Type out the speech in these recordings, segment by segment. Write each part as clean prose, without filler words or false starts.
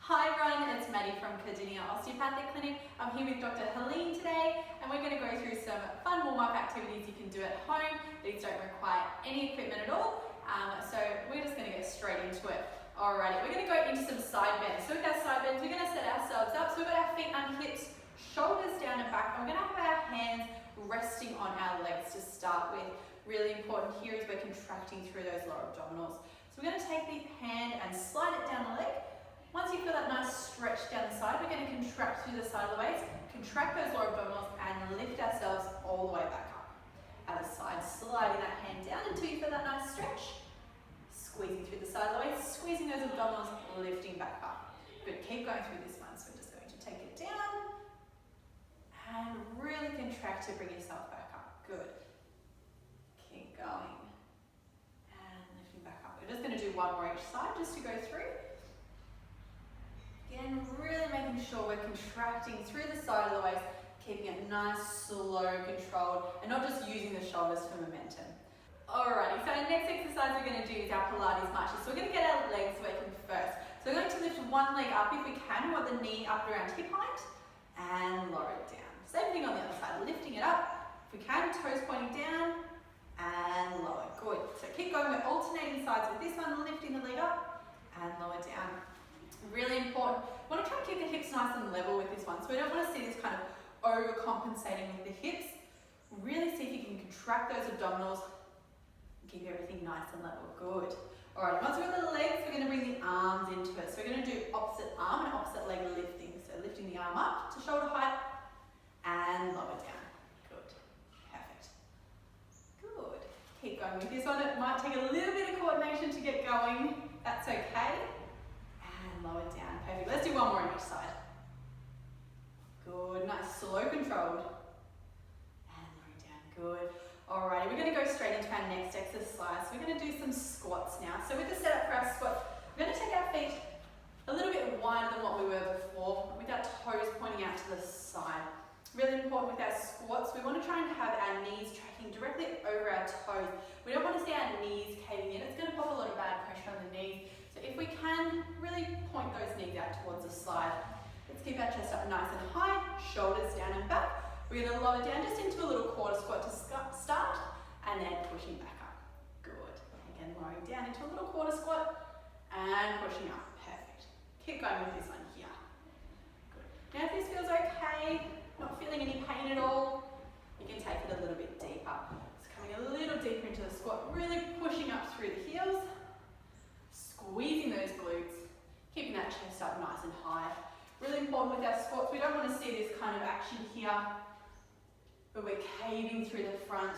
Hi everyone, it's Maddy from Cardinia Osteopathic Clinic. I'm here with Dr. Helene today and we're going to go through some fun warm-up activities you can do at home. These don't require any equipment at all, so we're just going to get straight into it. Alrighty, we're going to go into some side bends. So with our side bends, we're going to set ourselves up. So we've got our feet on hips, shoulders down and back, and we're going to have our hands resting on our legs to start with. Really important here is we're contracting through those lower abdominals. So we're going to take the hand and slide it down the leg. Once you feel that nice stretch down the side, we're going to contract through the side of the waist, contract those lower abdominals and lift ourselves all the way back up. Other side, sliding that hand down until you feel that nice stretch. Squeezing through the side of the waist, squeezing those abdominals, lifting back up. Good, keep going through this one. So we're just going to take it down and really contract to bring yourself back up. Good. Keep going and lifting back up. We're just going to do one more each side just to go through. Again, really making sure we're contracting through the side of the waist, keeping it nice, slow, controlled, and not just using the shoulders for momentum. Alrighty, so our next exercise we're going to do is our Pilates marches. So we're going to get our legs working first. So we're going to lift one leg up if we can. We want the knee up around hip height and lower it down. Same thing on the other side, lifting it up. If we can, toes pointing down and lower. Good. So keep going. We're alternating sides with this one, lifting the leg up and lower down. Really important. We want to try and keep the hips nice and level with this one. So we don't want to see this kind of overcompensating with the hips. Really see if you can contract those abdominals and keep everything nice and level. Good. Alright, once we've got the legs, we're going to bring the arms into it. So we're going to do opposite arm and opposite leg lifting. So lifting the arm up to shoulder height and lower down. Good. Perfect. Good. Keep going with this one. It might take a little bit of coordination to get going. That's okay. And lower down. Perfect. Let's do one more on each side. Good. Nice. Slow, controlled. And lower down. Good. Alrighty, we're going to go straight into our next exercise. We're going to do some squats now. So with the setup for our squats, we're going to take our feet a little bit wider than what we were before, with our toes pointing out to the side. Really important with our squats, we want to try and have our knees tracking directly over our toes. We don't want to see our knees caving in. It's going to put a lot of bad pressure on the knees. So if we can, really point those knees out towards the side. Let's keep our chest up nice and high, shoulders down and back. We're going to lower down just into a little quarter squat to start, and then pushing back up. Good. Again, lowering down into a little quarter squat, and pushing up. Perfect. Keep going with this one here. Good. Now if this feels okay, not feeling any pain at all, you can take it a little bit deeper. It's coming a little deeper into the squat, really pushing up through the heels, squeezing those glutes, keeping that chest up nice and high. Really important with our squats, we don't want to see this kind of action here, but we're caving through the front,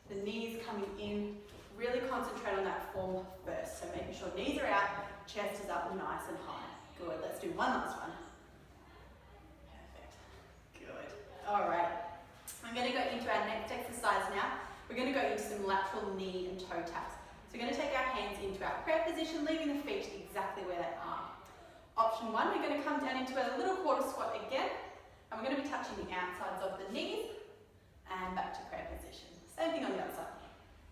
the knees coming in. Really concentrate on that form first. So making sure knees are out, chest is up nice and high. Good, let's do one last one. Perfect, good. All right, I'm going to go into our next exercise now. We're going to go into some lateral knee and toe taps. So we're going to take our hands into our prayer position, leaving the feet exactly where they are. Option one, we're going to come down into a little quarter squat again, and we're going to be touching the outsides of the knees and back to prayer position. Same thing on the other side.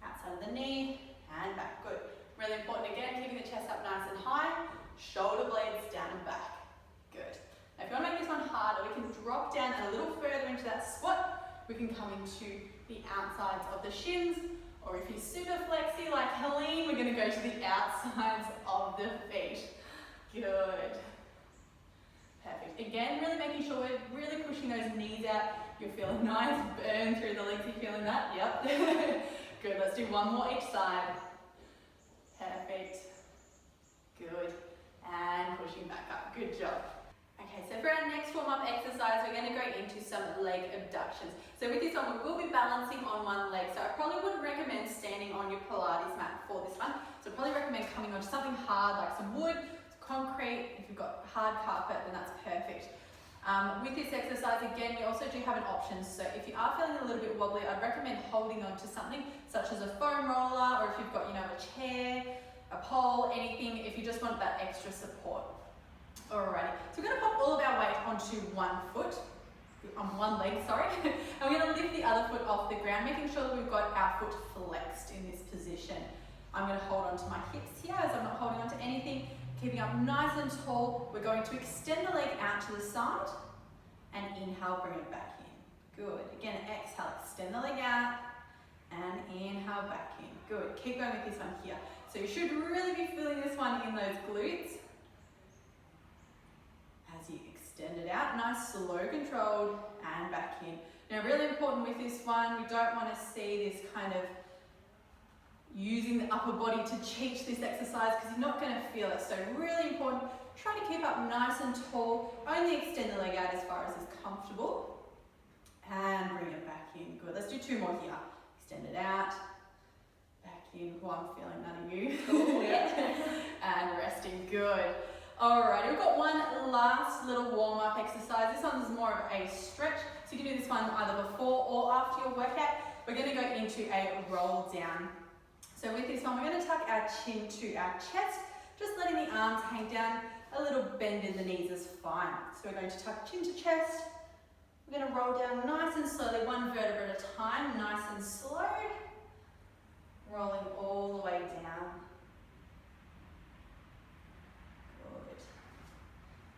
Outside of the knee and back. Good. Really important again, keeping the chest up nice and high, shoulder blades down and back. Good. Now if you want to make this one harder, we can drop down a little further into that squat. We can come into the outsides of the shins, or if you're super flexy like Helene, we're going to go to the outsides of the feet. Good. Perfect. Again, really making sure we're really pushing those knees out. You'll feel a nice burn through the legs. Are you feeling that? Yep. Good. Let's do one more each side. Perfect. Good. And pushing back up. Good job. Okay, so for our next warm-up exercise, we're going to go into some leg abductions. So with this one, we will be balancing on one leg. So I probably wouldn't recommend standing on your Pilates mat for this one. So I probably recommend coming onto something hard like some wood, concrete. If you've got hard carpet, then that's perfect. With this exercise, again, we also do have an option. So if you are feeling a little bit wobbly, I'd recommend holding on to something such as a foam roller, or if you've got, a chair, a pole, anything, if you just want that extra support. Alrighty, so we're going to pop all of our weight onto one leg, and we're going to lift the other foot off the ground, making sure that we've got our foot flexed in this position. I'm going to hold onto my hips here as I'm not holding onto anything. Keeping up nice and tall, we're going to extend the leg out to the side and inhale, bring it back in. Good. Again, exhale, extend the leg out and inhale back in. Good. Keep going with this one here. So you should really be feeling this one in those glutes. As you extend it out, nice, slow, controlled, and back in. Now, really important with this one, we don't want to see this kind of using the upper body to teach this exercise because you're not going to feel it. So really important, try to keep up nice and tall. Only extend the leg out as far as is comfortable. And bring it back in. Good. Let's do 2 more here. Extend it out. Back in. Oh, I'm feeling none of you. Cool, yeah. And resting. Good. Alright, we've got one last little warm-up exercise. This one's more of a stretch. So you can do this one either before or after your workout. We're going to go into a roll down. So with this one, we're going to tuck our chin to our chest, just letting the arms hang down. A little bend in the knees is fine. So we're going to tuck chin to chest. We're going to roll down nice and slowly, 1 vertebra at a time, nice and slow. Rolling all the way down. Good.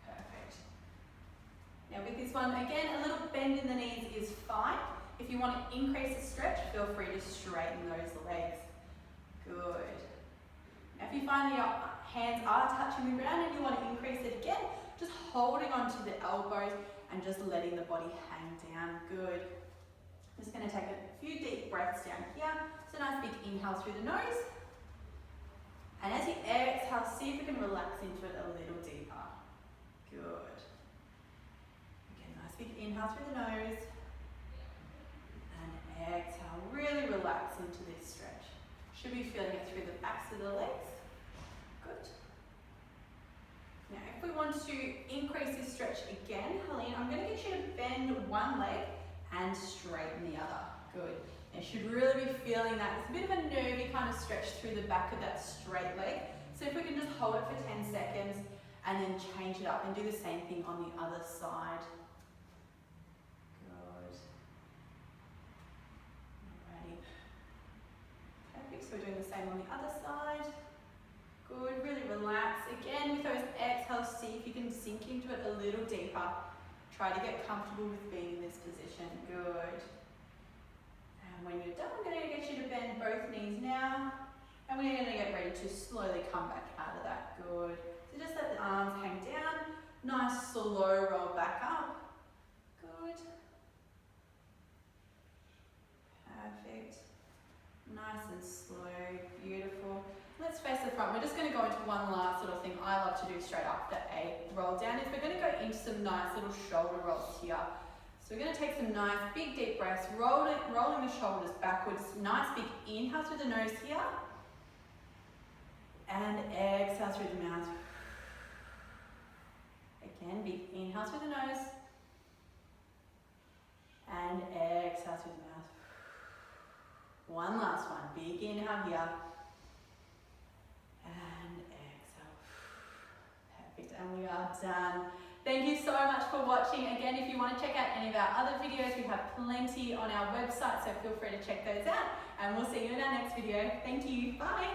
Perfect. Now with this one, again, a little bend in the knees is fine. If you want to increase the stretch, feel free to straighten those legs. Good. Now if you find that your hands are touching the ground and you want to increase it again, just holding onto the elbows and just letting the body hang down. Good. I'm just going to take a few deep breaths down here. So nice big inhale through the nose. And as you exhale, see if you can relax into it a little deeper. Good. Again, nice big inhale through the nose. And exhale, really relax into this stretch. Should be feeling it through the backs of the legs. Good. Now, if we want to increase this stretch again, Helene, I'm going to get you to bend one leg and straighten the other. Good. You should really be feeling that. It's a bit of a nervy kind of stretch through the back of that straight leg. So if we can just hold it for 10 seconds and then change it up and do the same thing on the other side. Good. Alrighty. Perfect. So we're doing the same on the other side. Good, really relax. Again, with those exhales, see if you can sink into it a little deeper. Try to get comfortable with being in this position. Good. And when you're done, I'm going to get you to bend both knees now. And we're going to get ready to slowly come back out of that. Good. So just let the arms hang down. Nice, slow roll back up. Good. Perfect. Nice and slow. Beautiful. Let's face the front. We're just going to go into one last little thing I love to do straight after a roll down is we're going to go into some nice little shoulder rolls here. So we're going to take some nice big deep breaths, rolling the shoulders backwards. Nice big inhale through the nose here. And exhale through the mouth. Again, big inhale through the nose. And exhale through the mouth. One last one. Big inhale here. And exhale. Perfect. And we are done. Thank you so much for watching. Again, if you want to check out any of our other videos, we have plenty on our website, so feel free to check those out. And we'll see you in our next video. Thank you. Bye.